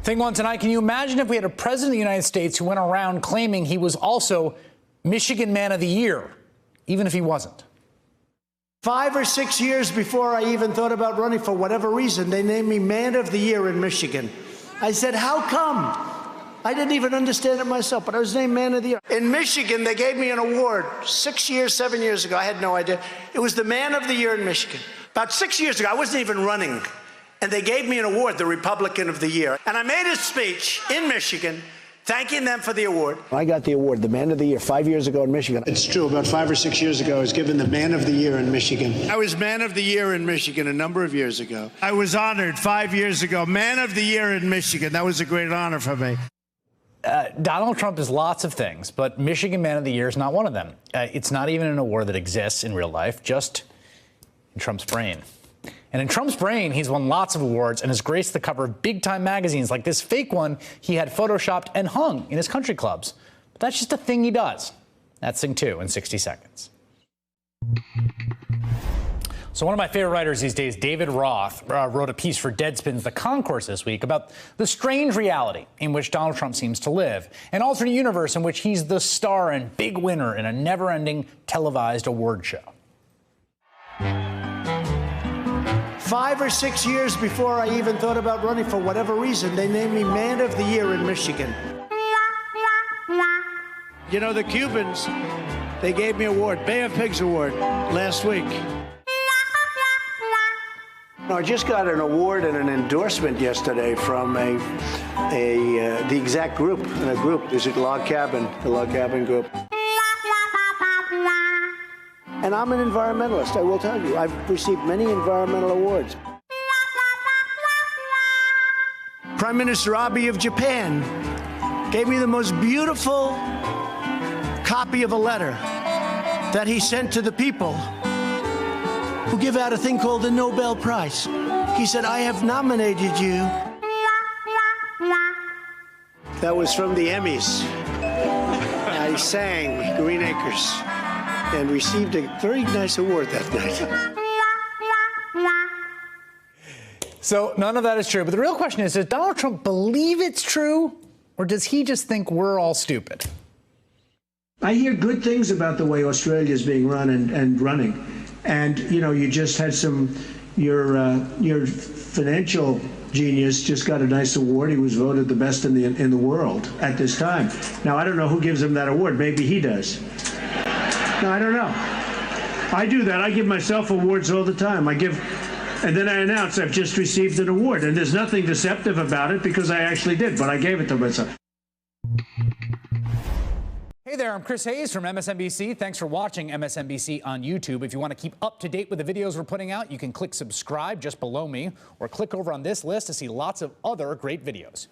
Thing one tonight, can you imagine if we had a president of the United States who went around claiming he was also Michigan Man of the Year, even if he wasn't? 5 or 6 years before I even thought about running, for whatever reason, they named me Man of the Year in Michigan. I said, how come? I didn't even understand it myself, but I was named Man of the Year. In Michigan, they gave me an award 6 years, 7 years ago. I had no idea. It was the Man of the Year in Michigan. About 6 years ago, I wasn't even running. And they gave me an award, the Republican of the Year. And I made a speech in Michigan thanking them for the award. I got the award, the Man of the Year, 5 years ago in Michigan. It's true. About 5 or 6 years ago, I was given the Man of the Year in Michigan. I was Man of the Year in Michigan a number of years ago. I was honored 5 years ago, Man of the Year in Michigan. That was a great honor for me. Donald Trump is lots of things, but Michigan Man of the Year is not one of them. It's not even an award that exists in real life, just in Trump's brain. And in Trump's brain, he's won lots of awards and has graced the cover of big-time magazines like this fake one he had photoshopped and hung in his country clubs. But that's just a thing he does. That's thing two in 60 seconds. So one of my favorite writers these days, David Roth, wrote a piece for Deadspin's The Concourse this week about the strange reality in which Donald Trump seems to live, an alternate universe in which he's the star and big winner in a never-ending televised award show. 5 or 6 years before I even thought about running, for whatever reason, they named me Man of the Year in Michigan. You know, the Cubans, they gave me an award, Bay of Pigs Award, last week. I just got an award and an endorsement yesterday from the exact group. In a group, there's a log cabin, the log cabin group. And I'm an environmentalist, I will tell you. I've received many environmental awards. Prime Minister Abe of Japan gave me the most beautiful copy of a letter that he sent to the people who give out a thing called the Nobel Prize. He said, I have nominated you. That was from the Emmys. I sang Green Acres and received a very nice award that night. So none of that is true. But the real question is, does Donald Trump believe it's true, or does he just think we're all stupid? I hear good things about the way Australia is being run and running. And, you know, you just had your financial genius just got a nice award. He was voted the best in the world at this time. Now, I don't know who gives him that award. Maybe he does. No, I don't know. I do that. I give myself awards all the time. And then I announce I've just received an award. And there's nothing deceptive about it because I actually did, but I gave it to myself. Hey there, I'm Chris Hayes from MSNBC. Thanks for watching MSNBC on YouTube. If you want to keep up to date with the videos we're putting out, you can click subscribe just below me or click over on this list to see lots of other great videos.